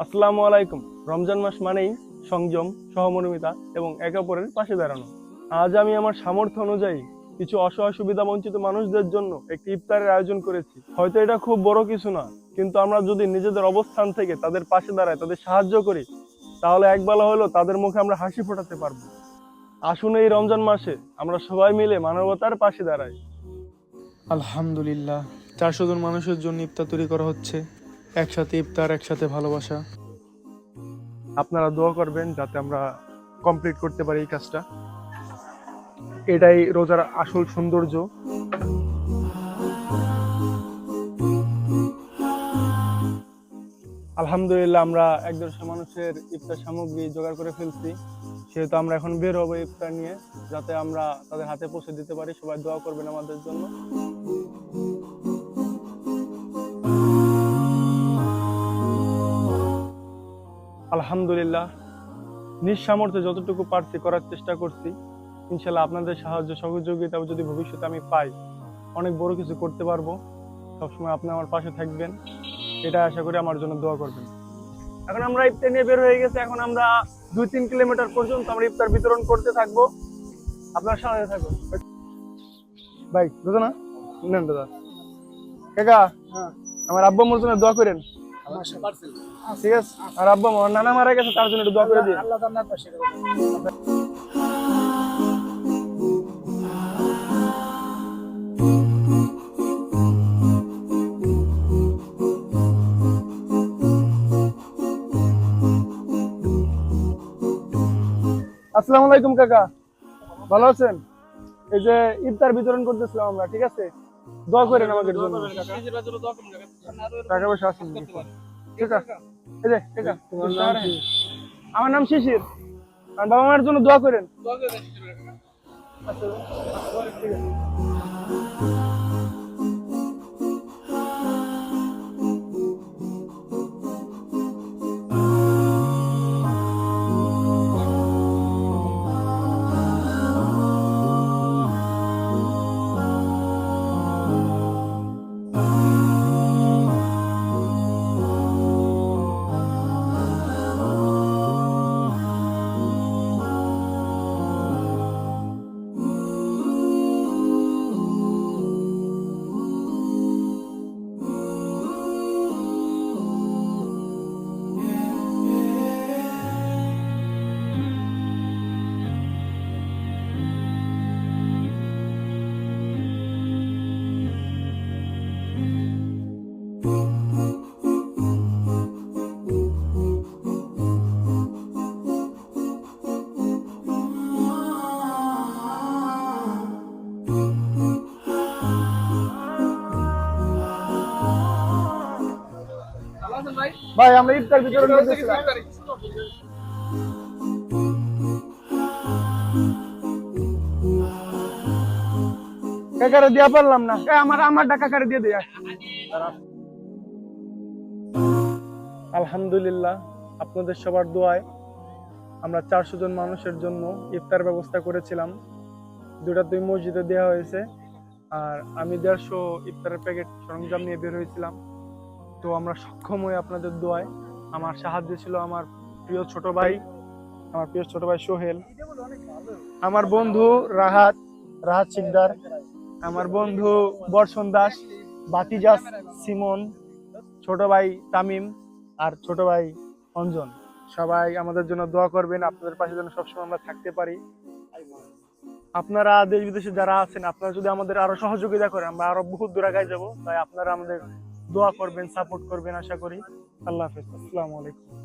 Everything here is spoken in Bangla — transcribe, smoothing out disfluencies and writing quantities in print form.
আসসালামু আলাইকুম। রমজান মাস মানেই সংযম, সহমর্মিতা এবং একে অপরের পাশে দাঁড়ানো। আজ আমি আমার সামর্থ্য অনুযায়ী কিছু অসহায় সুবিধা বঞ্চিত মানুষদের জন্য একটি ইফতারের আয়োজন করেছি। হয়তো এটা খুব বড় কিছু না, কিন্তু আমরা যদি নিজেদের অবস্থান থেকে তাদের পাশে দাঁড়াই, তাদের সাহায্য করি, তাহলে একবেলা হলেও তাদের মুখে আমরা হাসি ফোটাতে পারবো। আসুন এই রমজান মাসে আমরা সবাই মিলে মানবতার পাশে দাঁড়াই। আলহামদুলিল্লাহ, 400 জন মানুষের জন্য ইফতার তৈরি করা হচ্ছে। একসাথে ইফতার, একসাথে ভালোবাসা। আপনারা দোয়া করবেন যাতে আমরা কমপ্লিট করতে পারি এই কাজটা। এটাই রোজার আসল সৌন্দর্য। আলহামদুলিল্লাহ, আমরা 150 মানুষের ইফতার সামগ্রী জোগাড় করে ফেলছি। সেহেতু আমরা এখন বের হবো ইফতার নিয়ে, যাতে আমরা তাদের হাতে পৌঁছে দিতে পারি। সবাই দোয়া করবেন আমাদের জন্য। আলহামদুলিল্লাহ, নিজ সামর্থ্যে যতটুকু পারছি করার চেষ্টা করছি। ইনশাল্লাহ আপনাদের সাহায্য সহযোগিতা যদি ভবিষ্যতে আমি পাই, অনেক বড় কিছু করতে পারবো। সবসময় আপনি আমার পাশে থাকবেন, এটা আশা করি আমার জন্য দোয়া করবেন। এখন আমরা ইফতার নিয়ে বের হয়ে গেছি। এখন আমরা 2-3 কিলোমিটার পর্যন্ত আমরা ইফতার বিতরণ করতে থাকবো। আপনার সাথে থাকুন ভাই। দাদা না নেন দাদা। কাকা, আমার আব্বা মোর জন্য দোয়া করেন, ঠিক আছে? আর আব্বা আমার নানা মারা গেছে, তার জন্য একটু দোয়া করে দিন। আসসালামু আলাইকুম কাকা, ভালো আছেন? এই যে ইফতার বিতরণ করতেছিলাম আমরা, ঠিক আছে? দোয়া করেন আমাদের জন্য। টাকা পয়সা আছে? ঠিক আছে। এই যে কাকা, আমার নাম শিশির। আর বাবা মায়ের জন্য দোয়া করেন। আচ্ছা, ঠিক আছে। ভাই, আমরা ইফতার বিতরণ করতেছিলাম। কাকারে দিয়া পারলাম না, আমারটা কাকারে দিয়ে দেয়। আলহামদুলিল্লাহ, আপনাদের সবার দোয়ায় আমরা 400 জন মানুষের জন্য ইফতার ব্যবস্থা করেছিলাম। 2 মসজিদে দেওয়া হয়েছে, আর আমি 150 ইফতারের প্যাকেট সরঞ্জাম নিয়ে বের হয়েছিলাম। তো আমরা সক্ষম হয়ে আপনাদের দোয়ায়, আমার সাহায্য ছিল আমার প্রিয় ছোট ভাই সোহেল, আমার বন্ধু রাহাত শিকদার, আমার বন্ধু বর্ষণ দাস, বাতিজাস সিমন, ছোট ভাই তামিম, আর ছোট ভাই অঞ্জন। সবাই আমাদের জন্য দোয়া করবেন, আপনাদের পাশে যেন সবসময় আমরা থাকতে পারি। আপনারা দেশ বিদেশে যারা আছেন, আপনারা যদি আমাদের আরো সহযোগিতা করেন, আমরা আরো বহুত দূর আগায় যাবো। তাই আপনারা আমাদের দোয়া করবেন, সাপোর্ট করবেন আশা করি। আল্লাহ হাফেজ, আসসালামু আলাইকুম।